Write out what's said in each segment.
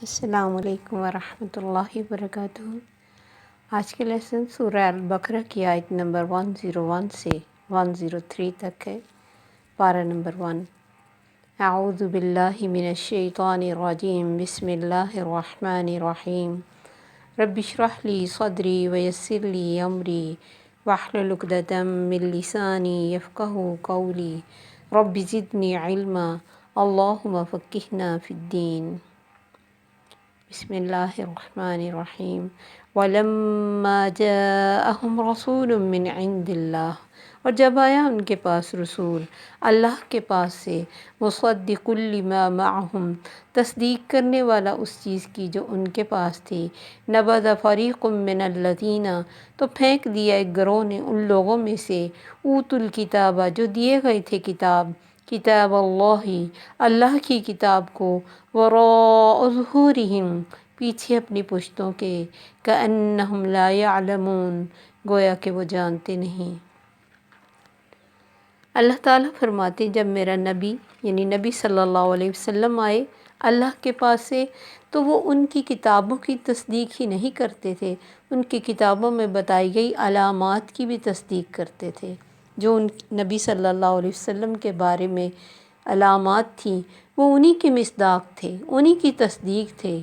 السلام علیکم ورحمۃ اللہ وبرکاتہ۔ آج کے لیسن سورہ البقرہ کی آیت نمبر 101 سے 103 تک ہے۔ پارہ نمبر 1۔ اعوذ باللہ من الشیطان الرجیم، بسم اللہ الرحمن الرحیم۔ رب اشرح لی صدری ویسر لی امری واحلل عقدۃ من لسانی یفقہوا قولی رب زدنی علما اللہم فقہنا فی الدین۔ بسم اللہ الرحمن الرحیم۔ وَلَمَّا جَاءَهُمْ رَسُولٌ مِّنْ عِنْدِ اللَّهِ، اور جب آیا ان کے پاس رسول اللہ کے پاس سے، مُصَدِّقٌ لِّمَا مَعَهُمْ، تصدیق کرنے والا اس چیز کی جو ان کے پاس تھی، نَبَذَ فَرِيقٌ مِّنَ الَّذِينَ، تو پھینک دیا ایک گروہ نے ان لوگوں میں سے، اوتوا الکتاب، جو دیے گئے تھے کتاب اللہ، اللہ کی کتاب کو، وراء ظہورہم، پیچھے اپنی پشتوں کے، کأنہم لا یعلمون، گویا کہ وہ جانتے نہیں۔ اللہ تعالیٰ فرماتے جب میرا نبی یعنی نبی صلی اللہ علیہ وسلم آئے اللہ کے پاس سے، تو وہ ان کی کتابوں کی تصدیق ہی نہیں کرتے تھے، ان کی کتابوں میں بتائی گئی علامات کی بھی تصدیق کرتے تھے۔ جو ان نبی صلی اللہ علیہ وسلم کے بارے میں علامات تھیں، وہ انہی کے مصداق تھے، انہی کی تصدیق تھے۔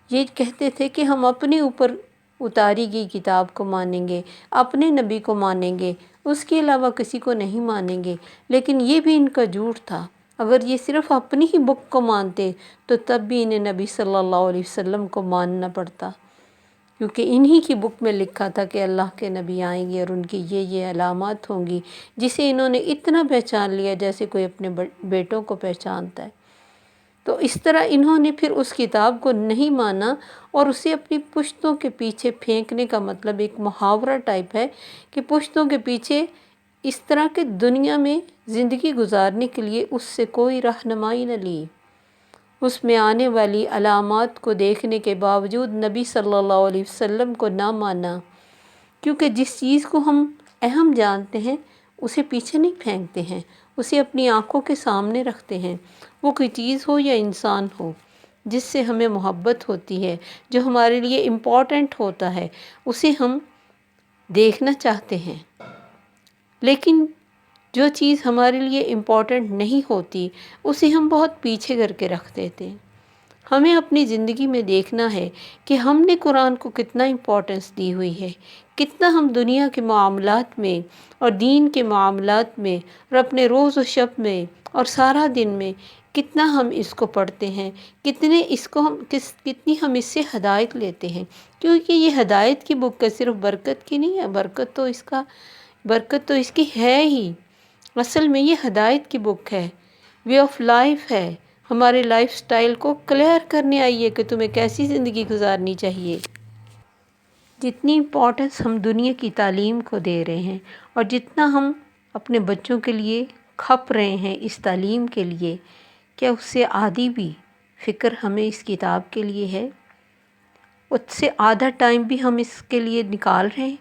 یہ کہتے تھے کہ ہم اپنے اوپر اتاری گئی کتاب کو مانیں گے، اپنے نبی کو مانیں گے، اس کے علاوہ کسی کو نہیں مانیں گے، لیکن یہ بھی ان کا جھوٹ تھا۔ اگر یہ صرف اپنی ہی بک کو مانتے تو تب بھی انہیں نبی صلی اللہ علیہ وسلم کو ماننا پڑتا، کیونکہ انہی کی بک میں لکھا تھا کہ اللہ کے نبی آئیں گے اور ان کی یہ علامات ہوں گی، جسے انہوں نے اتنا پہچان لیا جیسے کوئی اپنے بیٹوں کو پہچانتا ہے۔ تو اس طرح انہوں نے پھر اس کتاب کو نہیں مانا اور اسے اپنی پشتوں کے پیچھے پھینکنے کا مطلب ایک محاورہ ٹائپ ہے کہ پشتوں کے پیچھے اس طرح کہ دنیا میں زندگی گزارنے کے لیے اس سے کوئی رہنمائی نہ لی، اس میں آنے والی علامات کو دیکھنے کے باوجود نبی صلی اللہ علیہ وسلم کو نہ مانا، کیونکہ جس چیز کو ہم اہم جانتے ہیں اسے پیچھے نہیں پھینکتے ہیں، اسے اپنی آنکھوں کے سامنے رکھتے ہیں۔ وہ کوئی چیز ہو یا انسان ہو جس سے ہمیں محبت ہوتی ہے، جو ہمارے لیے امپورٹنٹ ہوتا ہے، اسے ہم دیکھنا چاہتے ہیں۔ لیکن جو چیز ہمارے لیے امپورٹنٹ نہیں ہوتی اسے ہم بہت پیچھے کر کے رکھ دیتے ہیں۔ ہمیں اپنی زندگی میں دیکھنا ہے کہ ہم نے قرآن کو کتنا امپورٹنس دی ہوئی ہے، کتنا ہم دنیا کے معاملات میں اور دین کے معاملات میں اور اپنے روز و شب میں اور سارا دن میں کتنا ہم اس کو پڑھتے ہیں، کتنی ہم اس سے ہدایت لیتے ہیں، کیونکہ یہ ہدایت کی بک ہے، صرف برکت کی نہیں ہے۔ برکت تو اس کی ہے ہی، اصل میں یہ ہدایت کی بک ہے، وے آف لائف ہے، ہمارے لائف سٹائل کو کلیئر کرنے آئی ہے کہ تمہیں کیسی زندگی گزارنی چاہیے۔ جتنی امپورٹنس ہم دنیا کی تعلیم کو دے رہے ہیں اور جتنا ہم اپنے بچوں کے لیے کھپ رہے ہیں اس تعلیم کے لیے، کیا اس سے آدھی بھی فکر ہمیں اس کتاب کے لیے ہے؟ اس سے آدھا ٹائم بھی ہم اس کے لیے نکال رہے ہیں؟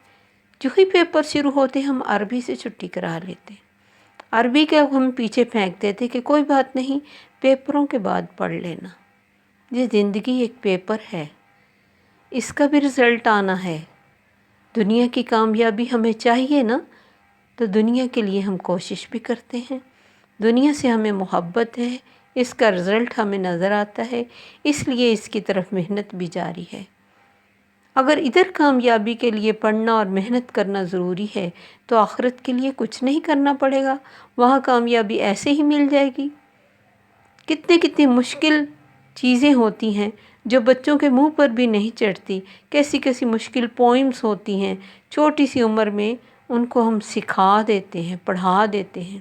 جو ہی پیپر شروع ہوتے ہم عربی سے چھٹی کرا لیتے ہیں، عربی کے ہم پیچھے پھینک دیتے کہ کوئی بات نہیں، پیپروں کے بعد پڑھ لینا۔ یہ زندگی ایک پیپر ہے، اس کا بھی رزلٹ آنا ہے۔ دنیا کی کامیابی ہمیں چاہیے نا، تو دنیا کے لیے ہم کوشش بھی کرتے ہیں، دنیا سے ہمیں محبت ہے، اس کا رزلٹ ہمیں نظر آتا ہے، اس لیے اس کی طرف محنت بھی جاری ہے۔ اگر ادھر کامیابی کے لیے پڑھنا اور محنت کرنا ضروری ہے تو آخرت کے لیے کچھ نہیں کرنا پڑے گا، وہاں کامیابی ایسے ہی مل جائے گی۔ کتنی مشکل چیزیں ہوتی ہیں جو بچوں کے منہ پر بھی نہیں چڑھتی، کیسی مشکل پوئمز ہوتی ہیں، چھوٹی سی عمر میں ان کو ہم سکھا دیتے ہیں، پڑھا دیتے ہیں۔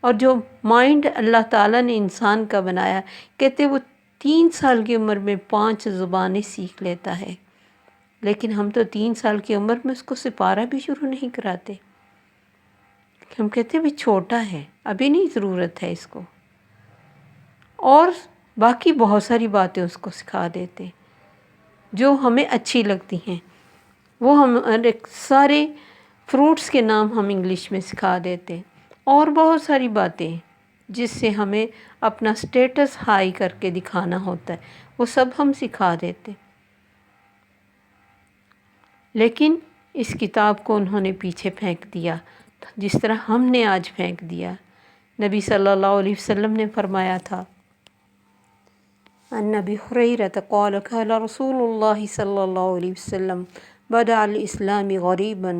اور جو مائنڈ اللہ تعالیٰ نے انسان کا بنایا، کہتے وہ 3 سال کی عمر میں 5 زبانیں سیکھ لیتا ہے، لیکن ہم تو 3 سال کی عمر میں اس کو سپارہ بھی شروع نہیں کراتے، ہم کہتے بھی چھوٹا ہے، ابھی نہیں ضرورت ہے اس کو، اور باقی بہت ساری باتیں اس کو سکھا دیتے جو ہمیں اچھی لگتی ہیں۔ وہ ہم سارے فروٹس کے نام ہم انگلش میں سکھا دیتے، اور بہت ساری باتیں جس سے ہمیں اپنا سٹیٹس ہائی کر کے دکھانا ہوتا ہے، وہ سب ہم سکھا دیتے، لیکن اس کتاب کو انہوں نے پیچھے پھینک دیا جس طرح ہم نے آج پھینک دیا۔ نبی صلی اللہ علیہ وسلم نے فرمایا تھا، عن ابی ہریرہ قال قال رسول اللہ صلی اللہ علیہ وسلم بدأ الاسلام غریبا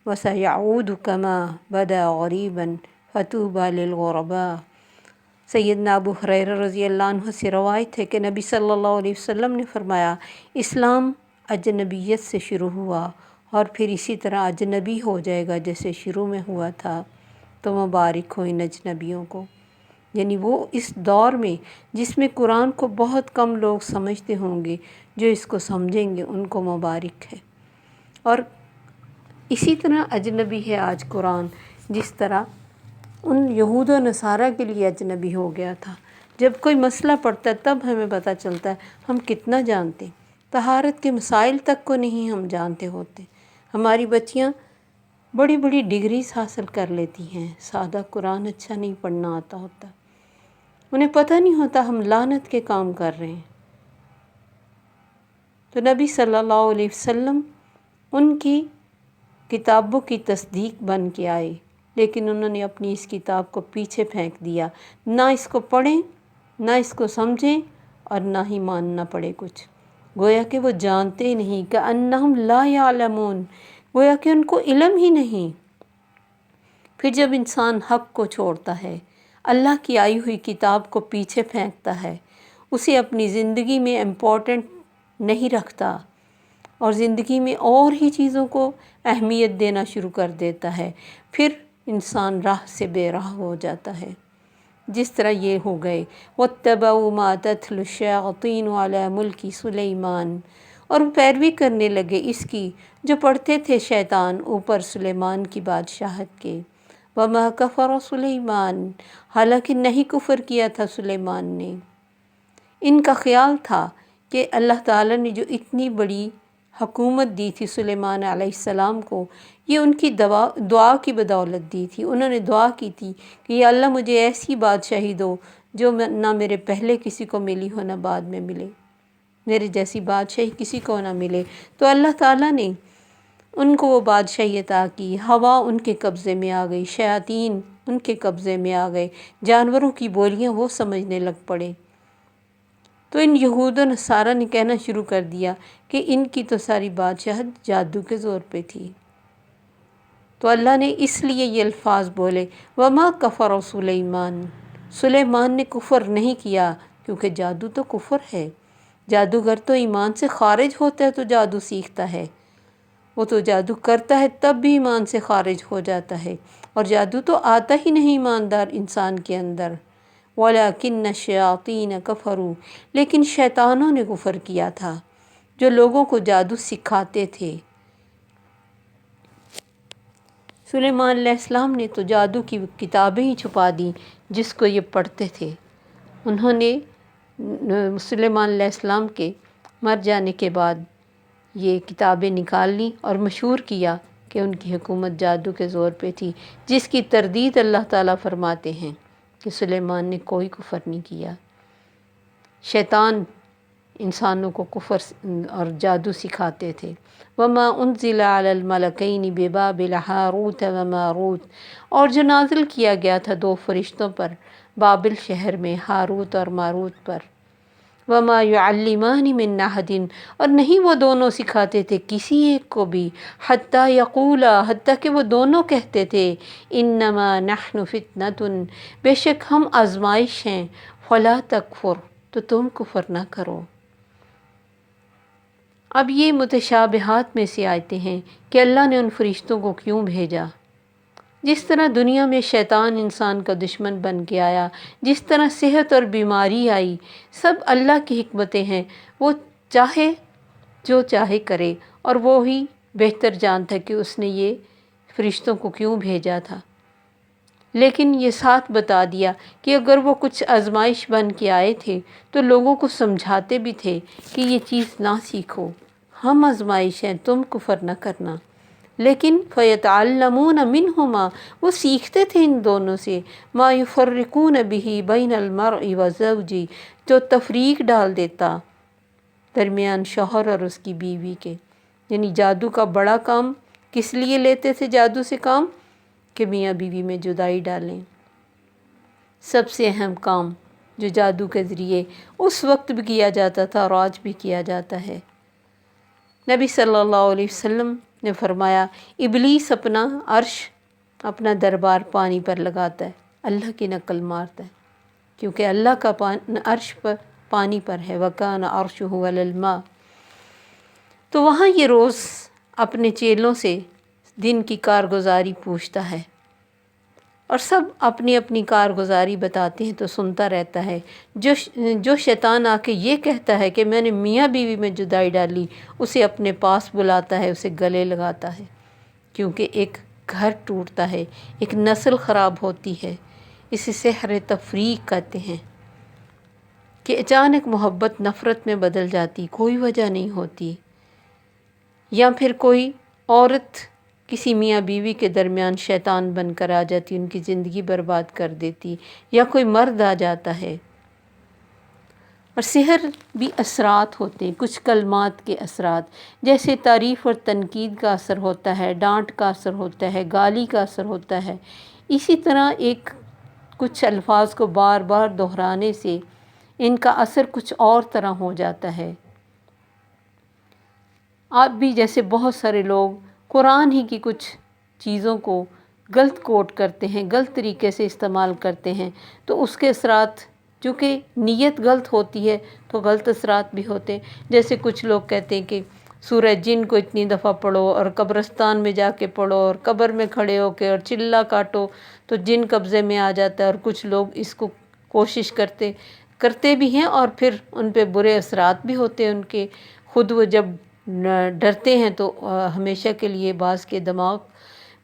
وسیعود کما بدأ غریبا فطوبی للغرباء۔ سیدنا ابو ہریرہ رضی اللہ عنہ سے روایت ہے کہ نبی صلی اللہ علیہ وسلم نے فرمایا، اسلام اجنبیت سے شروع ہوا اور پھر اسی طرح اجنبی ہو جائے گا جیسے شروع میں ہوا تھا، تو مبارک ہو ان اجنبیوں کو۔ یعنی وہ اس دور میں جس میں قرآن کو بہت کم لوگ سمجھتے ہوں گے، جو اس کو سمجھیں گے ان کو مبارک ہے۔ اور اسی طرح اجنبی ہے آج قرآن، جس طرح ان یہود و نصارہ کے لیے اجنبی ہو گیا تھا۔ جب کوئی مسئلہ پڑتا ہے تب ہمیں پتہ چلتا ہے ہم کتنا جانتے، طہارت کے مسائل تک کو نہیں ہم جانتے ہوتے۔ ہماری بچیاں بڑی بڑی ڈگریز حاصل کر لیتی ہیں، سادہ قرآن اچھا نہیں پڑھنا آتا ہوتا، انہیں پتہ نہیں ہوتا ہم لعنت کے کام کر رہے ہیں۔ تو نبی صلی اللہ علیہ وسلم ان کی کتابوں کی تصدیق بن کے آئے، لیکن انہوں نے اپنی اس کتاب کو پیچھے پھینک دیا، نہ اس کو پڑھیں، نہ اس کو سمجھیں اور نہ ہی ماننا پڑے کچھ۔ گویا کہ وہ جانتے ہی نہیں، کأنہم لا یعلمون، گویا کہ ان کو علم ہی نہیں۔ پھر جب انسان حق کو چھوڑتا ہے، اللہ کی آئی ہوئی کتاب کو پیچھے پھینکتا ہے، اسے اپنی زندگی میں امپورٹنٹ نہیں رکھتا اور زندگی میں اور ہی چیزوں کو اہمیت دینا شروع کر دیتا ہے، پھر انسان راہ سے بے راہ ہو جاتا ہے، جس طرح یہ ہو گئے۔ وَاتَّبَعُوا مَا تَتْلُو الشَّيَاطِينُ عَلَىٰ مُلْكِ سُلَيْمَانَ، اور وہ پیروی کرنے لگے اس کی جو پڑھتے تھے شیطان اوپر سلیمان کی بادشاہت کے۔ وَمَا كَفَرَ سُلَيْمَانُ، حالانکہ نہیں کفر کیا تھا سلیمان نے۔ ان کا خیال تھا کہ اللہ تعالیٰ نے جو اتنی بڑی حکومت دی تھی سلیمان علیہ السلام کو، یہ ان کی دعا کی بدولت دی تھی۔ انہوں نے دعا کی تھی کہ یا اللہ مجھے ایسی بادشاہی دو جو نہ میرے پہلے کسی کو ملی ہو نہ بعد میں ملے، میرے جیسی بادشاہی کسی کو نہ ملے۔ تو اللہ تعالیٰ نے ان کو وہ بادشاہی عطا کی، ہوا ان کے قبضے میں آ گئی، شیاطین ان کے قبضے میں آ گئے، جانوروں کی بولیاں وہ سمجھنے لگ پڑے۔ تو ان یہود و نصارہ نے کہنا شروع کر دیا کہ ان کی تو ساری بادشاہت جادو کے زور پہ تھی۔ تو اللہ نے اس لیے یہ الفاظ بولے، وَمَا كَفَرَ سُلَيْمَانُ، سلیمان نے کفر نہیں کیا، کیونکہ جادو تو کفر ہے۔ جادوگر تو ایمان سے خارج ہوتا ہے تو جادو سیکھتا ہے، وہ تو جادو کرتا ہے تب بھی ایمان سے خارج ہو جاتا ہے، اور جادو تو آتا ہی نہیں ایماندار انسان کے اندر۔ وَلَٰكِنَّ الشَّيَاطِينَ كَفَرُوا، لیکن شیطانوں نے کفر کیا تھا جو لوگوں کو جادو سکھاتے تھے۔ سلیمان علیہ السلام نے تو جادو کی کتابیں ہی چھپا دیں جس کو یہ پڑھتے تھے۔ انہوں نے سلیمان علیہ السلام کے مر جانے کے بعد یہ کتابیں نکال لیں اور مشہور کیا کہ ان کی حکومت جادو کے زور پہ تھی، جس کی تردید اللہ تعالیٰ فرماتے ہیں کہ سلیمان نے کوئی کفر نہیں کیا۔ شیطان انسانوں کو کفر اور جادو سکھاتے تھے۔ وَمَا أُنزِلَ عَلَى الْمَلَكَيْنِ بِبَابِلَ هَارُوتَ وَمَارُوتَ، اور جو نازل کیا گیا تھا دو فرشتوں پر بابل شہر میں، ہاروت اور ماروت پر۔ وَمَا يُعَلِّمَانِ مِنْ أَحَدٍ، اور نہیں وہ دونوں سکھاتے تھے کسی ایک کو بھی، حَتَّى يَقُولَا، حتیٰ کہ وہ دونوں کہتے تھے، إِنَّمَا نَحْنُ فِتْنَةٌ، بے شک ہم آزمائش ہیں، فَلَا تَكْفُرْ، تو تم کفر نہ کرو۔ اب یہ متشابہات میں سے آیتیں ہیں کہ اللہ نے ان فرشتوں کو کیوں بھیجا۔ جس طرح دنیا میں شیطان انسان کا دشمن بن کے آیا، جس طرح صحت اور بیماری آئی، سب اللہ کی حکمتیں ہیں، وہ چاہے جو چاہے کرے، اور وہی بہتر جانتا ہے کہ اس نے یہ فرشتوں کو کیوں بھیجا تھا۔ لیکن یہ ساتھ بتا دیا کہ اگر وہ کچھ آزمائش بن کے آئے تھے تو لوگوں کو سمجھاتے بھی تھے کہ یہ چیز نہ سیکھو، ہم آزمائش ہیں، تم کفر نہ کرنا۔ لیکن فَيَتَعَلَّمُونَ مِنْهُمَا، وہ سیکھتے تھے ان دونوں سے، مَا يُفَرِّقُونَ بِهِ بَيْنَ الْمَرْءِ وَزَوْجِ، جو تفریق ڈال دیتا درمیان شوہر اور اس کی بیوی کے۔ یعنی جادو کا بڑا کام کس لیے لیتے تھے جادو سے کام؟ کہ میاں بیوی میں جدائی ڈالیں۔ سب سے اہم کام جو جادو کے ذریعے اس وقت بھی کیا جاتا تھا اور آج بھی کیا جاتا ہے۔ نبی صلی اللہ علیہ وسلم نے فرمایا ابلیس اپنا عرش، اپنا دربار پانی پر لگاتا ہے، اللہ کی نقل مارتا ہے، کیونکہ اللہ کا عرش پر پانی پر ہے، وَكَانَ عَرْشُهُ عَلَى الْمَاءِ۔ تو وہاں یہ روز اپنے چیلوں سے دن کی کارگزاری پوچھتا ہے، اور سب اپنی اپنی کارگزاری بتاتے ہیں تو سنتا رہتا ہے۔ جو شیطان آ کے یہ کہتا ہے کہ میں نے میاں بیوی میں جدائی ڈالی، اسے اپنے پاس بلاتا ہے، اسے گلے لگاتا ہے، کیونکہ ایک گھر ٹوٹتا ہے، ایک نسل خراب ہوتی ہے۔ اسے سحر تفریق کہتے ہیں کہ اچانک محبت نفرت میں بدل جاتی، کوئی وجہ نہیں ہوتی، یا پھر کوئی عورت کسی میاں بیوی کے درمیان شیطان بن کر آ جاتی، ان کی زندگی برباد کر دیتی، یا کوئی مرد آ جاتا ہے۔ اور سحر بھی اثرات ہوتے ہیں، کچھ کلمات کے اثرات، جیسے تعریف اور تنقید کا اثر ہوتا ہے، ڈانٹ کا اثر ہوتا ہے، گالی کا اثر ہوتا ہے۔ اسی طرح کچھ الفاظ کو بار بار دہرانے سے ان کا اثر کچھ اور طرح ہو جاتا ہے۔ آپ بھی جیسے بہت سارے لوگ قرآن ہی کی کچھ چیزوں کو غلط کوٹ کرتے ہیں، غلط طریقے سے استعمال کرتے ہیں، تو اس کے اثرات، چونکہ نیت غلط ہوتی ہے تو غلط اثرات بھی ہوتے ہیں۔ جیسے کچھ لوگ کہتے ہیں کہ سورہ جن کو اتنی دفعہ پڑھو، اور قبرستان میں جا کے پڑھو، اور قبر میں کھڑے ہو کے اور چلا کاٹو تو جن قبضے میں آ جاتا ہے، اور کچھ لوگ اس کو کوشش کرتے بھی ہیں، اور پھر ان پہ برے اثرات بھی ہوتے ہیں ان کے۔ خود وہ جب ڈرتے ہیں تو ہمیشہ کے لیے بعض کے دماغ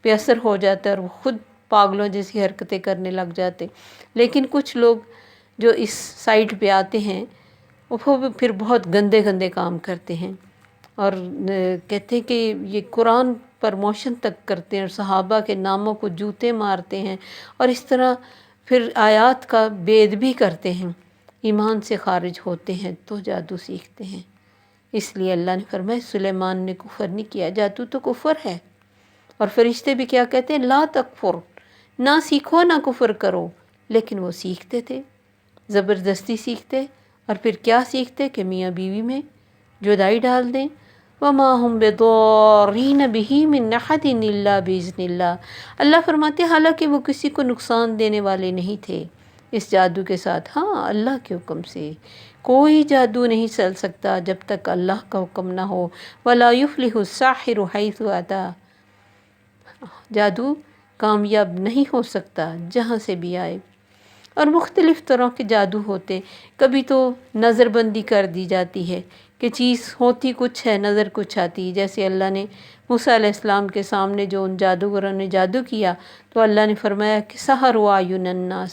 پہ اثر ہو جاتا ہے، اور وہ خود پاگلوں جیسی حرکتیں کرنے لگ جاتے۔ لیکن کچھ لوگ جو اس سائٹ پہ آتے ہیں وہ پھر بہت گندے گندے کام کرتے ہیں، اور کہتے ہیں کہ یہ قرآن پرموشن تک کرتے ہیں، اور صحابہ کے ناموں کو جوتے مارتے ہیں، اور اس طرح پھر آیات کا بید بھی کرتے ہیں، ایمان سے خارج ہوتے ہیں تو جادو سیکھتے ہیں۔ اس لیے اللہ نے فرمایا سلیمان نے کفر نہیں کیا، جادو تو کفر ہے۔ اور فرشتے بھی کیا کہتے ہیں؟ لا تکفر، نہ سیکھو نہ کفر کرو، لیکن وہ سیکھتے تھے، زبردستی سیکھتے، اور پھر کیا سیکھتے؟ کہ میاں بیوی میں جدائی ڈال دیں۔ وَمَا هُمْ بِضَارِّينَ بِهِ مِنْ أَحَدٍ إِلَّا بِإِذْنِ اللَّهِ، اللہ فرماتے ہیں حالانکہ وہ کسی کو نقصان دینے والے نہیں تھے اس جادو کے ساتھ، ہاں اللہ کے حکم سے۔ کوئی جادو نہیں چل سکتا جب تک اللہ کا حکم نہ ہو۔ وَلَا يُفْلِحُ السَّاحِرُ حَيْثُ أَتَىٰ، جادو کامیاب نہیں ہو سکتا جہاں سے بھی آئے۔ اور مختلف طرح کے جادو ہوتے، کبھی تو نظر بندی کر دی جاتی ہے کہ چیز ہوتی کچھ ہے، نظر کچھ آتی ہے، جیسے اللہ نے موسیٰ علیہ السلام کے سامنے جو ان جادوگروں نے جادو کیا تو اللہ نے فرمایا کہ سحروا اعین الناس،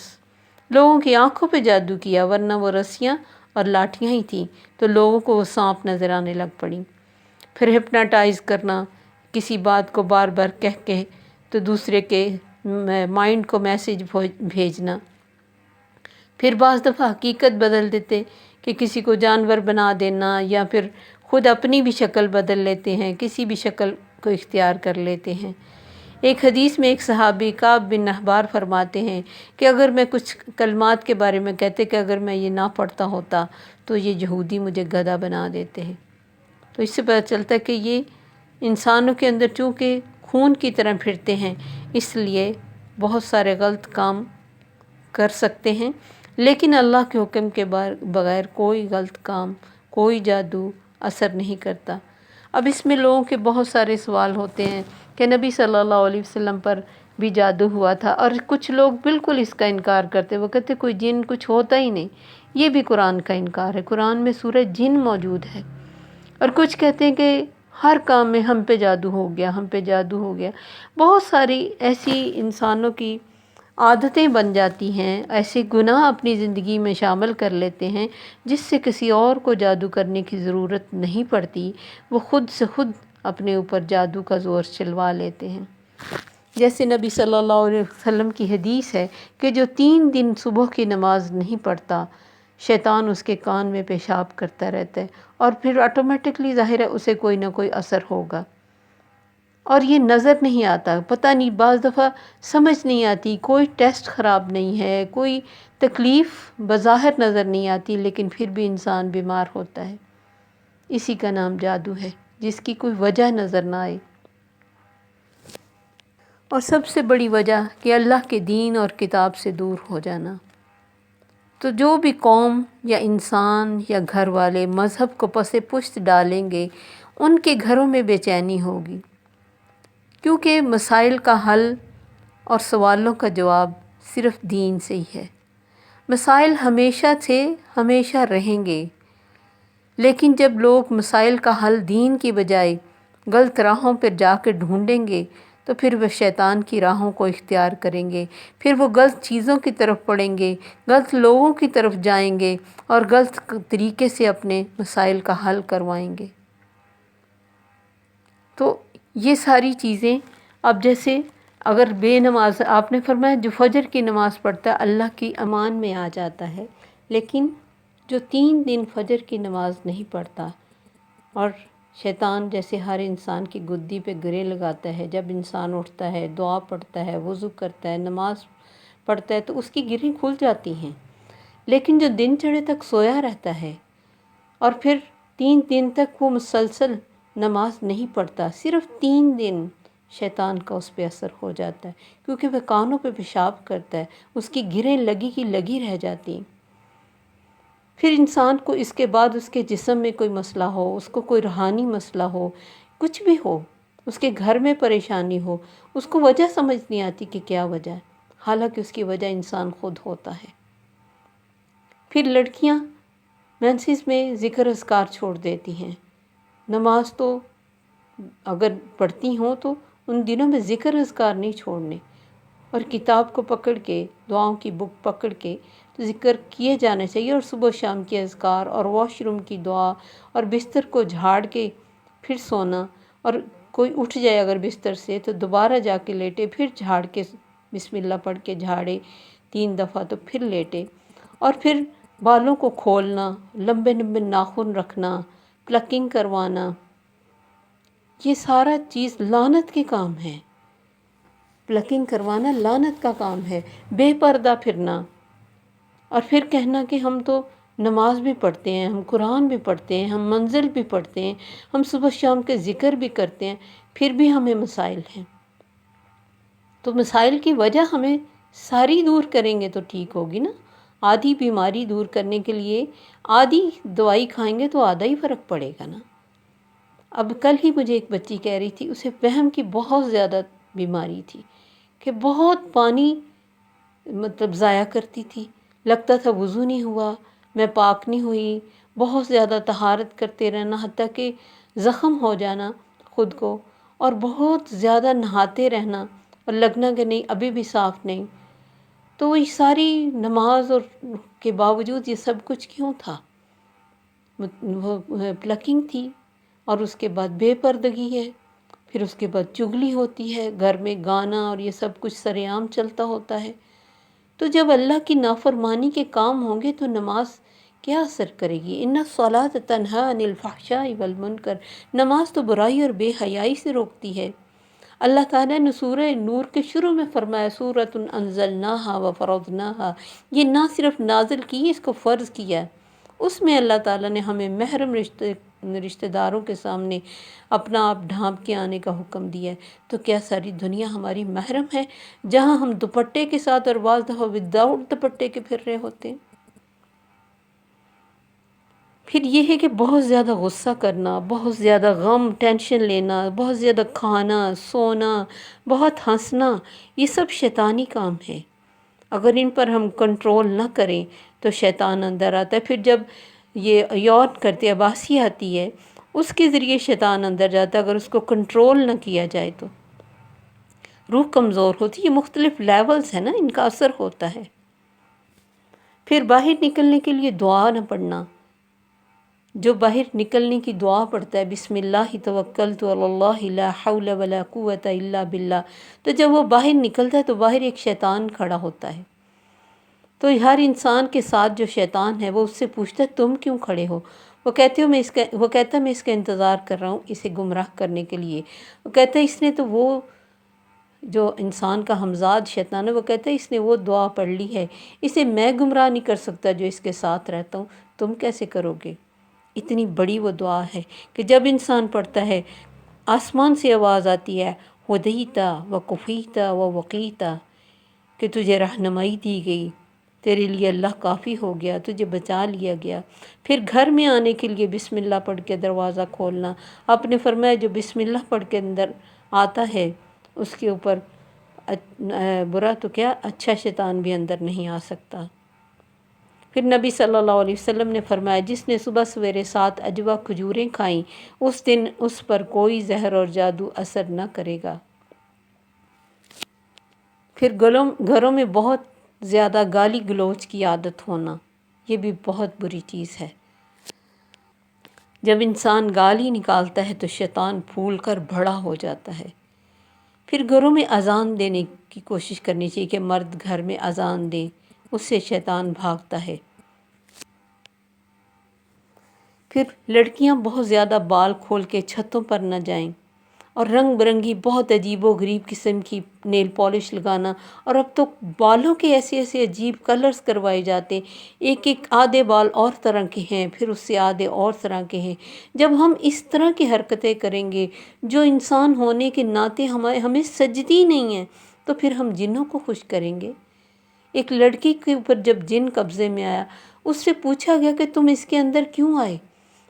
لوگوں کی آنکھوں پہ جادو کیا، ورنہ وہ رسیاں اور لاٹھیاں ہی تھیں تو لوگوں کو وہ سانپ نظر آنے لگ پڑیں۔ پھر ہپناٹائز کرنا، کسی بات کو بار بار کہہ کے تو دوسرے کے مائنڈ کو میسیج بھیجنا۔ پھر بعض دفعہ حقیقت بدل دیتے کہ کسی کو جانور بنا دینا، یا پھر خود اپنی بھی شکل بدل لیتے ہیں، کسی بھی شکل کو اختیار کر لیتے ہیں۔ ایک حدیث میں ایک صحابی کعب بن احبار فرماتے ہیں کہ اگر میں کچھ کلمات کے بارے میں کہتے کہ اگر میں یہ نہ پڑھتا ہوتا تو یہ یہودی مجھے گدھا بنا دیتے ہیں۔ تو اس سے پتہ چلتا ہے کہ یہ انسانوں کے اندر چونکہ خون کی طرح پھرتے ہیں، اس لیے بہت سارے غلط کام کر سکتے ہیں، لیکن اللہ کے حکم کے بغیر کوئی غلط کام، کوئی جادو اثر نہیں کرتا۔ اب اس میں لوگوں کے بہت سارے سوال ہوتے ہیں کہ نبی صلی اللہ علیہ وسلم پر بھی جادو ہوا تھا، اور کچھ لوگ بالکل اس کا انکار کرتے، وہ کہتے کوئی جن کچھ ہوتا ہی نہیں، یہ بھی قرآن کا انکار ہے، قرآن میں سورہ جن موجود ہے۔ اور کچھ کہتے ہیں کہ ہر کام میں ہم پہ جادو ہو گیا، ہم پہ جادو ہو گیا۔ بہت ساری ایسی انسانوں کی عادتیں بن جاتی ہیں، ایسے گناہ اپنی زندگی میں شامل کر لیتے ہیں جس سے کسی اور کو جادو کرنے کی ضرورت نہیں پڑتی، وہ خود سے خود اپنے اوپر جادو کا زور چلوا لیتے ہیں۔ جیسے نبی صلی اللہ علیہ وسلم کی حدیث ہے کہ جو 3 دن صبح کی نماز نہیں پڑھتا، شیطان اس کے کان میں پیشاب کرتا رہتا ہے، اور پھر آٹومیٹکلی ظاہر ہے اسے کوئی نہ کوئی اثر ہوگا، اور یہ نظر نہیں آتا، پتہ نہیں، بعض دفعہ سمجھ نہیں آتی، کوئی ٹیسٹ خراب نہیں ہے، کوئی تکلیف بظاہر نظر نہیں آتی، لیکن پھر بھی انسان بیمار ہوتا ہے۔ اسی کا نام جادو ہے، جس کی کوئی وجہ نظر نہ آئے۔ اور سب سے بڑی وجہ کہ اللہ کے دین اور کتاب سے دور ہو جانا۔ تو جو بھی قوم یا انسان یا گھر والے مذہب کو پس پشت ڈالیں گے، ان کے گھروں میں بے چینی ہوگی، کیونکہ مسائل کا حل اور سوالوں کا جواب صرف دین سے ہی ہے۔ مسائل ہمیشہ تھے، ہمیشہ رہیں گے، لیکن جب لوگ مسائل کا حل دین کی بجائے غلط راہوں پر جا کے ڈھونڈیں گے تو پھر وہ شیطان کی راہوں کو اختیار کریں گے، پھر وہ غلط چیزوں کی طرف پڑیں گے، غلط لوگوں کی طرف جائیں گے اور غلط طریقے سے اپنے مسائل کا حل کروائیں گے۔ تو یہ ساری چیزیں، اب جیسے اگر بے نماز، آپ نے فرمایا جو فجر کی نماز پڑھتا ہے اللہ کی امان میں آ جاتا ہے، لیکن جو 3 دن فجر کی نماز نہیں پڑھتا، اور شیطان جیسے ہر انسان کی گدی پہ گرے لگاتا ہے، جب انسان اٹھتا ہے، دعا پڑھتا ہے، وضو کرتا ہے، نماز پڑھتا ہے تو اس کی گرہیں کھل جاتی ہیں، لیکن جو دن چڑھے تک سویا رہتا ہے اور پھر 3 دن تک وہ مسلسل نماز نہیں پڑھتا، صرف 3 دن شیطان کا اس پہ اثر ہو جاتا ہے، کیونکہ وہ کانوں پہ پیشاب کرتا ہے، اس کی گرہیں لگی کی لگی رہ جاتی ہیں۔ پھر انسان کو اس کے بعد اس کے جسم میں کوئی مسئلہ ہو، اس کو کوئی روحانی مسئلہ ہو، کچھ بھی ہو، اس کے گھر میں پریشانی ہو، اس کو وجہ سمجھ نہیں آتی کہ کیا وجہ ہے، حالانکہ اس کی وجہ انسان خود ہوتا ہے۔ پھر لڑکیاں مینسز میں ذکر اذکار چھوڑ دیتی ہیں، نماز تو اگر پڑھتی ہوں تو ان دنوں میں ذکر اذکار نہیں چھوڑنے، اور کتاب کو پکڑ کے، دعاؤں کی بک پکڑ کے تو ذکر کیے جانے چاہیے، اور صبح شام کے اذکار اور واش روم کی دعا، اور بستر کو جھاڑ کے پھر سونا، اور کوئی اٹھ جائے اگر بستر سے تو دوبارہ جا کے لیٹے، پھر جھاڑ کے بسم اللہ پڑھ کے جھاڑے 3 دفعہ تو پھر لیٹے، اور پھر بالوں کو کھولنا، لمبے لمبے ناخن رکھنا، پلکنگ کروانا، یہ سارا چیز لعنت کے کام ہے۔ پلکنگ کروانا لعنت کا کام ہے، بے پردہ پھرنا، اور پھر کہنا کہ ہم تو نماز بھی پڑھتے ہیں، ہم قرآن بھی پڑھتے ہیں، ہم منزل بھی پڑھتے ہیں، ہم صبح شام کے ذکر بھی کرتے ہیں، پھر بھی ہمیں مسائل ہیں۔ تو مسائل کی وجہ ہمیں ساری دور کریں گے تو ٹھیک ہوگی نا۔ آدھی بیماری دور کرنے کے لیے آدھی دوائی کھائیں گے تو آدھا ہی فرق پڑے گا نا۔ اب کل ہی مجھے ایک بچی کہہ رہی تھی، اسے وہم کی بہت زیادہ بیماری تھی کہ بہت پانی ضائع کرتی تھی، لگتا تھا وضو نہیں ہوا، میں پاک نہیں ہوئی، بہت زیادہ طہارت کرتے رہنا، حتیٰ کہ زخم ہو جانا خود کو، اور بہت زیادہ نہاتے رہنا اور لگنا کہ نہیں ابھی بھی صاف نہیں۔ تو وہ ساری نماز اور کے باوجود یہ سب کچھ کیوں تھا؟ وہ پلکنگ تھی، اور اس کے بعد بے پردگی ہے، پھر اس کے بعد چغلی ہوتی ہے، گھر میں گانا اور یہ سب کچھ سر عام چلتا ہوتا ہے۔ تو جب اللہ کی نافرمانی کے کام ہوں گے تو نماز کیا اثر کرے گی؟ ان الصلاۃ تنہی عن الفحشاء والمنکر، نماز تو برائی اور بے حیائی سے روکتی ہے۔ اللہ تعالیٰ نے سورہ نور کے شروع میں فرمایا سورۃ انزلناہا وفرضناہا، یہ نہ صرف نازل کی، اس کو فرض کیا ہے۔ اس میں اللہ تعالیٰ نے ہمیں محرم رشتہ داروں کے سامنے اپنا آپ ڈھانپ کے آنے کا حکم دیا ہے، تو کیا ساری دنیا ہماری محرم ہے جہاں ہم دوپٹے کے ساتھ اور بعض دفعہ وداؤٹ دوپٹے کے پھر رہے ہوتے ہیں؟ پھر یہ ہے کہ بہت زیادہ غصہ کرنا، بہت زیادہ غم ٹینشن لینا، بہت زیادہ کھانا سونا، بہت ہنسنا، یہ سب شیطانی کام ہے۔ اگر ان پر ہم کنٹرول نہ کریں تو شیطان اندر آتا ہے، پھر جب یہ یون کرتے عباسی آتی ہے اس کے ذریعے شیطان اندر جاتا ہے، اگر اس کو کنٹرول نہ کیا جائے تو روح کمزور ہوتی ہے۔ یہ مختلف لیولز ہیں نا، ان کا اثر ہوتا ہے۔ پھر باہر نکلنے کے لیے دعا نہ پڑھنا، جو باہر نکلنے کی دعا پڑھتا ہے بسم اللہ توکلت علی اللہ لا حول ولا قوت الا باللہ، تو جب وہ باہر نکلتا ہے تو باہر ایک شیطان کھڑا ہوتا ہے، تو ہر انسان کے ساتھ جو شیطان ہے وہ اس سے پوچھتا ہے تم کیوں کھڑے ہو؟ وہ کہتا ہے میں اس کا انتظار کر رہا ہوں اسے گمراہ کرنے کے لیے۔ وہ کہتا ہے اس نے تو وہ جو انسان کا ہمزاد شیطان ہے، وہ کہتا ہے اس نے وہ دعا پڑھ لی ہے، اسے میں گمراہ نہیں کر سکتا جو اس کے ساتھ رہتا ہوں، تم کیسے کرو گے؟ اتنی بڑی وہ دعا ہے کہ جب انسان پڑھتا ہے آسمان سے آواز آتی ہے ہدیتا و کفیتا و وقیتا، کہ تجھے رہنمائی دی گئی، تیرے لیے اللہ کافی ہو گیا، تجھے بچا لیا گیا۔ پھر گھر میں آنے کے لیے بسم اللہ پڑھ کے دروازہ کھولنا۔ آپ نے فرمایا جو بسم اللہ پڑھ کے اندر آتا ہے اس کے اوپر برا تو کیا اچھا شیطان بھی اندر نہیں آ سکتا۔ پھر نبی صلی اللہ علیہ وسلم نے فرمایا جس نے صبح سویرے 7 اجوا کھجوریں کھائیں اس دن اس پر کوئی زہر اور جادو اثر نہ کرے گا۔ پھر گھروں میں بہت زیادہ گالی گلوچ کی عادت ہونا، یہ بھی بہت بری چیز ہے۔ جب انسان گالی نکالتا ہے تو شیطان پھول کر بڑا ہو جاتا ہے۔ پھر گھروں میں اذان دینے کی کوشش کرنی چاہیے کہ مرد گھر میں اذان دیں، اس سے شیطان بھاگتا ہے۔ پھر لڑکیاں بہت زیادہ بال کھول کے چھتوں پر نہ جائیں، اور رنگ برنگی بہت عجیب و غریب قسم کی نیل پالش لگانا، اور اب تو بالوں کے ایسے ایسے عجیب کلرز کروائے جاتے، ایک آدھے بال اور طرح کے ہیں، پھر اس سے آدھے اور طرح کے ہیں۔ جب ہم اس طرح کی حرکتیں کریں گے جو انسان ہونے کے ناطے ہمیں سجدی نہیں ہیں، تو پھر ہم جنوں کو خوش کریں گے۔ ایک لڑکی کے اوپر جب جن قبضے میں آیا، اس سے پوچھا گیا کہ تم اس کے اندر کیوں آئے؟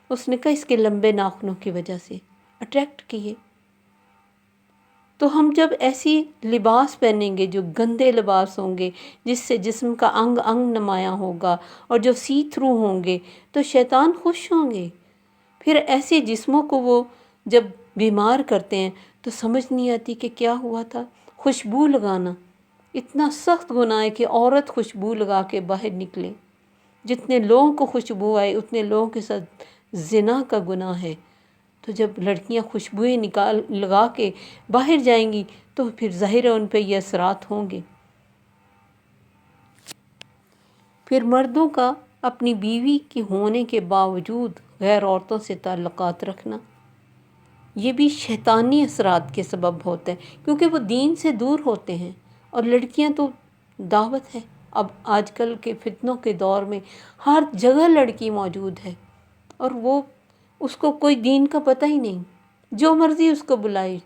اس نے کہا اس کے لمبے ناخنوں کی وجہ سے اٹریکٹ کیے۔ تو ہم جب ایسی لباس پہنیں گے جو گندے لباس ہوں گے، جس سے جسم کا انگ انگ نمایاں ہوگا اور جو سی تھرو ہوں گے، تو شیطان خوش ہوں گے۔ پھر ایسے جسموں کو وہ جب بیمار کرتے ہیں تو سمجھ نہیں آتی کہ کیا ہوا تھا۔ خوشبو لگانا اتنا سخت گناہ ہے کہ عورت خوشبو لگا کے باہر نکلے، جتنے لوگوں کو خوشبو آئے اتنے لوگوں کے ساتھ زنا کا گناہ ہے۔ تو جب لڑکیاں خوشبوئیں لگا کے باہر جائیں گی تو پھر ظاہر ہے ان پہ یہ اثرات ہوں گے۔ پھر مردوں کا اپنی بیوی کے ہونے کے باوجود غیر عورتوں سے تعلقات رکھنا، یہ بھی شیطانی اثرات کے سبب ہوتا ہے، کیونکہ وہ دین سے دور ہوتے ہیں، اور لڑکیاں تو دعوت ہے۔ اب آج کل کے فتنوں کے دور میں ہر جگہ لڑکی موجود ہے، اور وہ اس کو کوئی دین کا پتہ ہی نہیں، جو مرضی اس کو بلائے،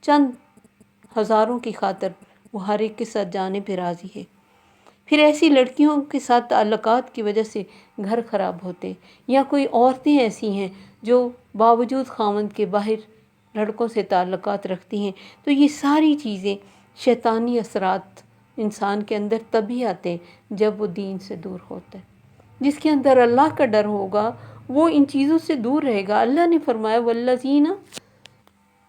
چند ہزاروں کی خاطر وہ ہر ایک کے ساتھ جانے پہ راضی ہے۔ پھر ایسی لڑکیوں کے ساتھ تعلقات کی وجہ سے گھر خراب ہوتے ہیں، یا کوئی عورتیں ایسی ہیں جو باوجود خاوند کے باہر لڑکوں سے تعلقات رکھتی ہیں۔ تو یہ ساری چیزیں شیطانی اثرات انسان کے اندر تبھی آتے ہیں جب وہ دین سے دور ہوتا ہے۔ جس کے اندر اللہ کا ڈر ہوگا وہ ان چیزوں سے دور رہے گا۔ اللہ نے فرمایا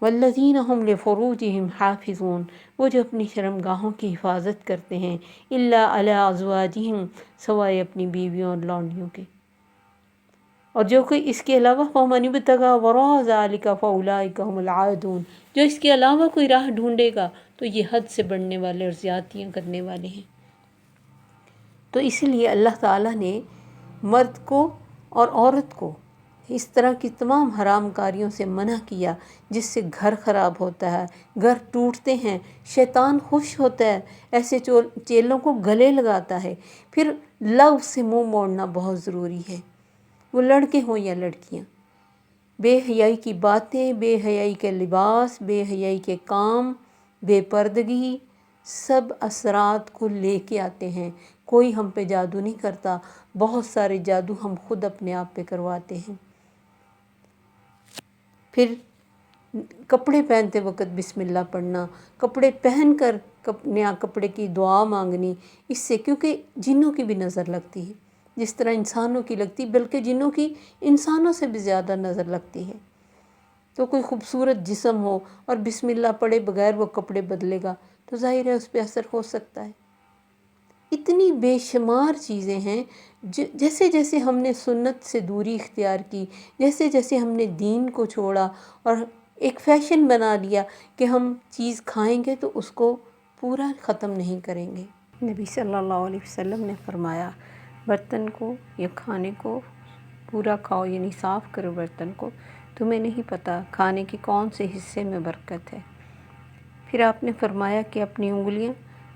والذین هم لفروجہم حافظون، وہ جو اپنی شرمگاہوں کی حفاظت کرتے ہیں، الا علی ازواجہم، سوائے اپنی بیویوں اور لونڈیوں کے، اور جو کوئی اس کے علاوہ فمن ابتغی وراء ذلک فاولئک هم العادون، جو اس کے علاوہ کوئی راہ ڈھونڈے گا تو یہ حد سے بڑھنے والے اور زیادتیاں کرنے والے ہیں۔ تو اسی لیے اللہ تعالیٰ نے مرد کو اور عورت کو اس طرح کی تمام حرام کاریوں سے منع کیا جس سے گھر خراب ہوتا ہے، گھر ٹوٹتے ہیں، شیطان خوش ہوتا ہے، ایسے چیلوں کو گلے لگاتا ہے۔ پھر لو سے منہ موڑنا بہت ضروری ہے، وہ لڑکے ہوں یا لڑکیاں۔ بے حیائی کی باتیں، بے حیائی کے لباس، بے حیائی کے کام، بے پردگی، سب اثرات کو لے کے آتے ہیں۔ کوئی ہم پہ جادو نہیں کرتا، بہت سارے جادو ہم خود اپنے آپ پہ کرواتے ہیں۔ پھر کپڑے پہنتے وقت بسم اللہ پڑھنا، کپڑے پہن کر نیا کپڑے کی دعا مانگنی، اس سے کیونکہ جنوں کی بھی نظر لگتی ہے، جس طرح انسانوں کی لگتی، بلکہ جنوں کی انسانوں سے بھی زیادہ نظر لگتی ہے۔ تو کوئی خوبصورت جسم ہو اور بسم اللہ پڑھے بغیر وہ کپڑے بدلے گا تو ظاہر ہے اس پہ اثر ہو سکتا ہے۔ اتنی بے شمار چیزیں ہیں جیسے جیسے ہم نے سنت سے دوری اختیار کی، جیسے جیسے ہم نے دین کو چھوڑا اور ایک فیشن بنا لیا کہ ہم چیز کھائیں گے تو اس کو پورا ختم نہیں کریں گے۔ نبی صلی اللہ علیہ وسلم نے فرمایا برتن کو یا کھانے کو پورا کھاؤ، یعنی صاف کرو برتن کو، تمہیں نہیں پتہ کھانے کے کون سے حصے میں برکت ہے۔ پھر آپ نے فرمایا کہ اپنی انگلیاں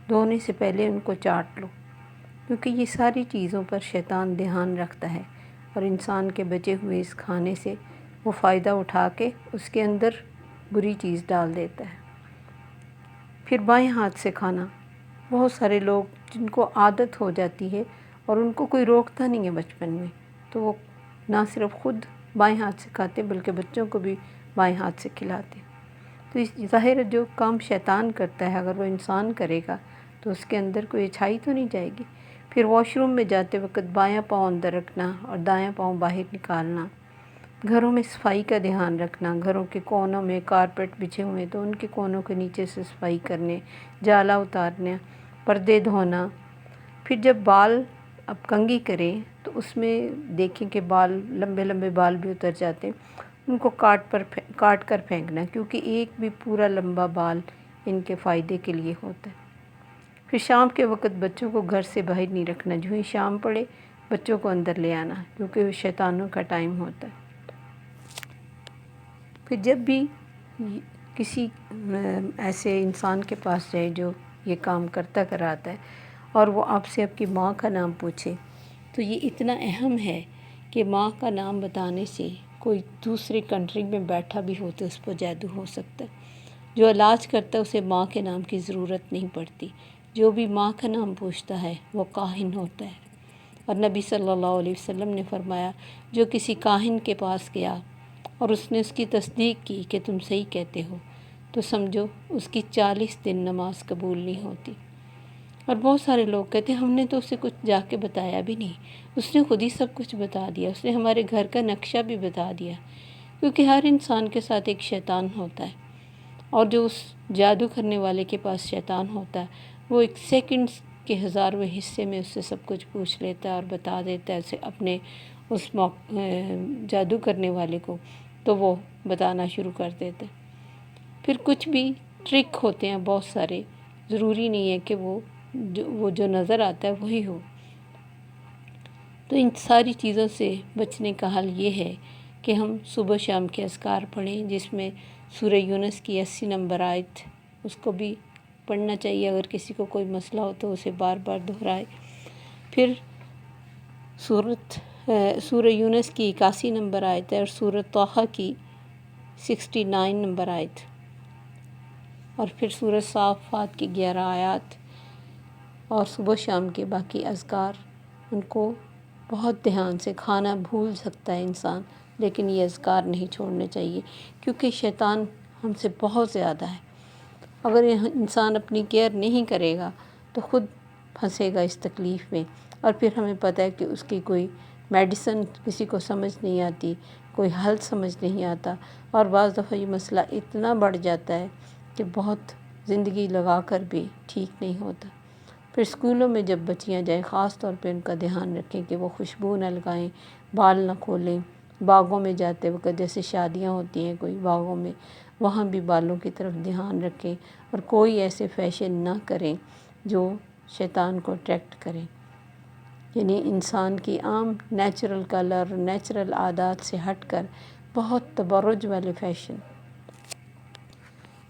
دھونے سے پہلے ان کو چاٹ لو، کیونکہ یہ ساری چیزوں پر شیطان دھیان رکھتا ہے اور انسان کے بچے ہوئے اس کھانے سے وہ فائدہ اٹھا کے اس کے اندر بری چیز ڈال دیتا ہے۔ پھر بائیں ہاتھ سے کھانا، بہت سارے لوگ جن کو عادت ہو جاتی ہے اور ان کو کوئی روکتا نہیں ہے بچپن میں، تو وہ نہ صرف خود بائیں ہاتھ سے کھاتے بلکہ بچوں کو بھی بائیں ہاتھ سے کھلاتے۔ تو اس ظاہر جو کام شیطان کرتا ہے اگر وہ انسان کرے گا تو اس کے اندر کوئی اچھائی تو نہیں جائے گی۔ پھر واش روم میں جاتے وقت بایاں پاؤں اندر رکھنا اور دایاں پاؤں باہر نکالنا۔ گھروں میں صفائی کا دھیان رکھنا، گھروں کے کونوں میں کارپیٹ بچھے ہوئے تو ان کے کونوں کے نیچے سے صفائی کرنے، جالا اتارنا، پردے دھونا۔ پھر جب بال اب کنگھی کریں تو اس میں دیکھیں کہ بال لمبے لمبے بال بھی اتر جاتے ہیں، ان کو کاٹ کر پھینکنا، کیونکہ ایک بھی پورا لمبا بال ان کے فائدے کے لیے ہوتا ہے۔ پھر شام کے وقت بچوں کو گھر سے باہر نہیں رکھنا، جو ہی شام پڑے بچوں کو اندر لے آنا، کیونکہ وہ شیطانوں کا ٹائم ہوتا ہے۔ پھر جب بھی کسی ایسے انسان کے پاس جائے جو یہ کام کرتا کراتا ہے اور وہ آپ سے آپ کی ماں کا نام پوچھے تو یہ اتنا اہم ہے کہ ماں کا نام بتانے سے کوئی دوسری کنٹری میں بیٹھا بھی ہو تو اس پر جادو ہو سکتا ہے۔ جو علاج کرتا ہے اسے ماں کے نام کی ضرورت نہیں پڑتی، جو بھی ماں کا نام پوچھتا ہے وہ کاہن ہوتا ہے۔ اور نبی صلی اللہ علیہ وسلم نے فرمایا جو کسی کاہن کے پاس گیا اور اس نے اس کی تصدیق کی کہ تم صحیح کہتے ہو تو سمجھو اس کی 40 دن نماز قبول نہیں ہوتی۔ اور بہت سارے لوگ کہتے ہیں ہم نے تو اسے کچھ جا کے بتایا بھی نہیں، اس نے خود ہی سب کچھ بتا دیا، اس نے ہمارے گھر کا نقشہ بھی بتا دیا، کیونکہ ہر انسان کے ساتھ ایک شیطان ہوتا ہے اور جو اس جادو کرنے والے کے پاس شیطان ہوتا ہے وہ ایک سیکنڈز کے 1000ویں حصے میں اس سے سب کچھ پوچھ لیتا ہے اور بتا دیتا ہے اسے اپنے اس جادو کرنے والے کو، تو وہ بتانا شروع کر دیتا ہے۔ پھر کچھ بھی ٹرک ہوتے ہیں بہت سارے، ضروری نہیں ہے کہ وہ جو نظر آتا ہے وہی ہو۔ تو ان ساری چیزوں سے بچنے کا حل یہ ہے کہ ہم صبح شام کے اذکار پڑھیں، جس میں سورہ یونس کی 80 نمبر آیت اس کو بھی پڑھنا چاہیے، اگر کسی کو کوئی مسئلہ ہو تو اسے بار بار دہرائے۔ پھر سورہ یونس کی 81 نمبر آیت ہے اور سورہ طٰہٰ کی 69 نمبر آیت، اور پھر سورہ صافات کی 11 آیات، اور صبح شام کے باقی اذکار ان کو بہت دھیان سے، کھانا بھول سکتا ہے انسان لیکن یہ اذکار نہیں چھوڑنے چاہیے، کیونکہ شیطان ہم سے بہت زیادہ ہے۔ اگر انسان اپنی کیئر نہیں کرے گا تو خود پھنسے گا اس تکلیف میں، اور پھر ہمیں پتہ ہے کہ اس کی کوئی میڈیسن کسی کو سمجھ نہیں آتی، کوئی حل سمجھ نہیں آتا، اور بعض دفعہ یہ مسئلہ اتنا بڑھ جاتا ہے کہ بہت زندگی لگا کر بھی ٹھیک نہیں ہوتا۔ پھر اسکولوں میں جب بچیاں جائیں خاص طور پہ ان کا دھیان رکھیں کہ وہ خوشبو نہ لگائیں، بال نہ کھولیں، باغوں میں جاتے وقت جیسے شادیاں ہوتی ہیں کوئی باغوں میں، وہاں بھی بالوں کی طرف دھیان رکھیں اور کوئی ایسے فیشن نہ کریں جو شیطان کو اٹریکٹ کریں، یعنی انسان کی عام نیچرل کلر، نیچرل عادات سے ہٹ کر بہت تبرج والے فیشن۔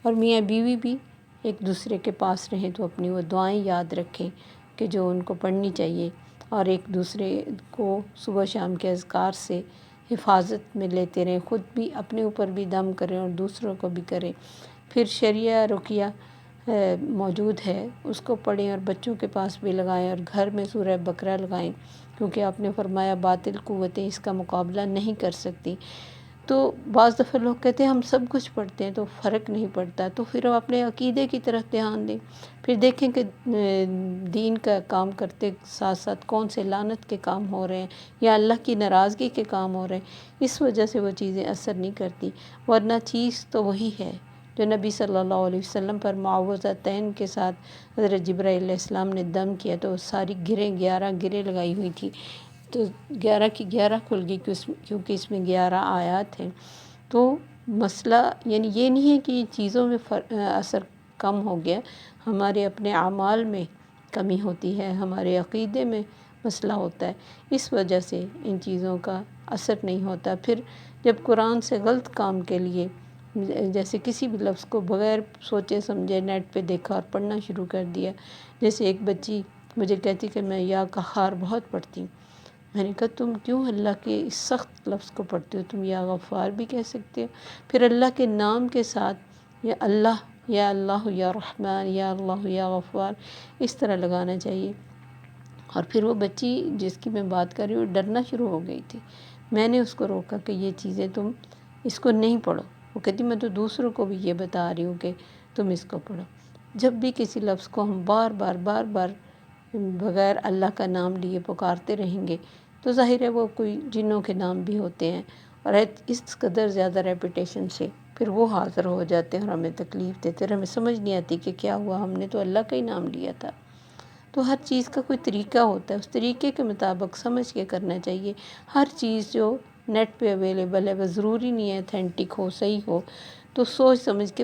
اور میاں بیوی بھی ایک دوسرے کے پاس رہیں تو اپنی وہ دعائیں یاد رکھیں کہ جو ان کو پڑھنی چاہیے، اور ایک دوسرے کو صبح شام کے اذکار سے حفاظت میں لیتے رہیں، خود بھی اپنے اوپر بھی دم کریں اور دوسروں کو بھی کریں۔ پھر شریعہ رقیہ موجود ہے، اس کو پڑھیں اور بچوں کے پاس بھی لگائیں، اور گھر میں سورہ بقرہ لگائیں، کیونکہ آپ نے فرمایا باطل قوتیں اس کا مقابلہ نہیں کر سکتی۔ تو بعض دفعہ لوگ کہتے ہیں ہم سب کچھ پڑھتے ہیں تو فرق نہیں پڑتا، تو پھر ہم اپنے عقیدے کی طرف دھیان دیں، پھر دیکھیں کہ دین کا کام کرتے ساتھ ساتھ کون سے لعنت کے کام ہو رہے ہیں یا اللہ کی ناراضگی کے کام ہو رہے ہیں، اس وجہ سے وہ چیزیں اثر نہیں کرتی، ورنہ چیز تو وہی ہے، جو نبی صلی اللہ علیہ وسلم پر معوذتین کے ساتھ حضرت جبرائیل علیہ السلام نے دم کیا تو وہ ساری گریں 11 گریں لگائی ہوئی تھی، تو 11 کی 11 کھل گئی کیونکہ اس میں 11 آیات ہیں۔ تو مسئلہ یعنی یہ نہیں ہے کہ یہ چیزوں میں اثر کم ہو گیا، ہمارے اپنے اعمال میں کمی ہوتی ہے، ہمارے عقیدے میں مسئلہ ہوتا ہے، اس وجہ سے ان چیزوں کا اثر نہیں ہوتا۔ پھر جب قرآن سے غلط کام کے لیے جیسے کسی بھی لفظ کو بغیر سوچے سمجھے نیٹ پہ دیکھا اور پڑھنا شروع کر دیا، جیسے ایک بچی مجھے کہتی کہ میں یا قہار بہت پڑھتی ہوں۔ میں نے کہا تم کیوں اللہ کے اس سخت لفظ کو پڑھتے ہو، تم یا غفار بھی کہہ سکتے ہو۔ پھر اللہ کے نام کے ساتھ یا اللہ یا رحمان یا اللہ یا غفار اس طرح لگانا چاہیے۔ اور پھر وہ بچی جس کی میں بات کر رہی ہوں ڈرنا شروع ہو گئی تھی، میں نے اس کو روکا کہ یہ چیزیں تم اس کو نہیں پڑھو۔ وہ کہتی میں تو دوسروں کو بھی یہ بتا رہی ہوں کہ تم اس کو پڑھو۔ جب بھی کسی لفظ کو ہم بار بار بغیر اللہ کا نام لیے پکارتے رہیں گے تو ظاہر ہے وہ کوئی جنوں کے نام بھی ہوتے ہیں، اور اس قدر زیادہ ریپیٹیشن سے پھر وہ حاضر ہو جاتے ہیں اور ہمیں تکلیف دیتے ہیں، ہمیں سمجھ نہیں آتی کہ کیا ہوا، ہم نے تو اللہ کا ہی نام لیا تھا۔ تو ہر چیز کا کوئی طریقہ ہوتا ہے، اس طریقے کے مطابق سمجھ کے کرنا چاہیے۔ ہر چیز جو نیٹ پہ اویلیبل ہے وہ ضروری نہیں ہے اتھینٹک ہو، صحیح ہو، تو سوچ سمجھ کے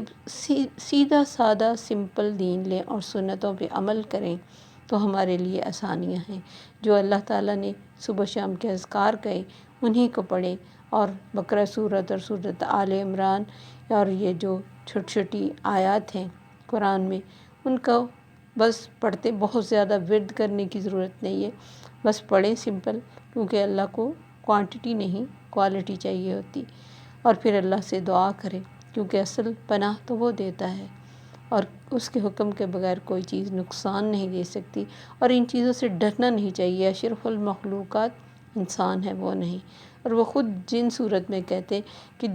سیدھا سادہ سمپل دین لیں اور سنتوں پہ عمل کریں تو ہمارے لیے آسانیاں ہیں۔ جو اللہ تعالیٰ نے صبح شام کے اذکار کہے انہی کو پڑھیں، اور بقرہ سورت اور سورت آل عمران اور یہ جو چھوٹی چھوٹی آیات ہیں قرآن میں ان کو بس پڑھتے، بہت زیادہ ورد کرنے کی ضرورت نہیں ہے، بس پڑھیں سمپل، کیونکہ اللہ کو کوانٹٹی نہیں کوالٹی چاہیے ہوتی۔ اور پھر اللہ سے دعا کریں، کیونکہ اصل پناہ تو وہ دیتا ہے اور اس کے حکم کے بغیر کوئی چیز نقصان نہیں دے سکتی، اور ان چیزوں سے ڈرنا نہیں چاہیے۔ اشرف المخلوقات انسان ہے، وہ نہیں۔ اور وہ خود جن صورت میں کہتے کہ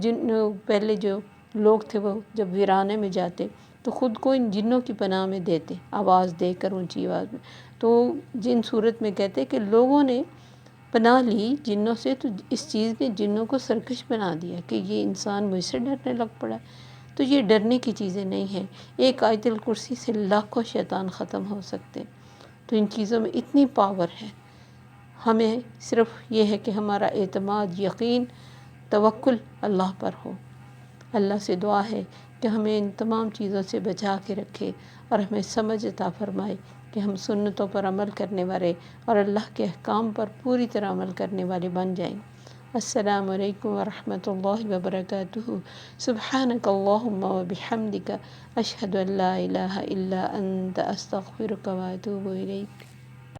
پہلے جو لوگ تھے وہ جب ویرانے میں جاتے تو خود کو ان جنوں کی پناہ میں دیتے، آواز دے کر اونچی آواز میں، تو جن صورت میں کہتے کہ لوگوں نے پناہ لی جنوں سے تو اس چیز نے جنوں کو سرکش بنا دیا کہ یہ انسان مجھ سے ڈرنے لگ پڑا۔ تو یہ ڈرنے کی چیزیں نہیں ہیں، ایک آیت الکرسی سے لاکھوں شیطان ختم ہو سکتے، تو ان چیزوں میں اتنی پاور ہے۔ ہمیں صرف یہ ہے کہ ہمارا اعتماد، یقین، توکل اللہ پر ہو۔ اللہ سے دعا ہے کہ ہمیں ان تمام چیزوں سے بچا کے رکھے اور ہمیں سمجھ عطا فرمائے کہ ہم سنتوں پر عمل کرنے والے اور اللہ کے احکام پر پوری طرح عمل کرنے والے بن جائیں۔ السلام علیکم ورحمۃ اللہ وبرکاتہ۔ سبحانک اللہم وبحمدک، اشہد ان لا الہ الا انت، استغفرک واتوب الیک۔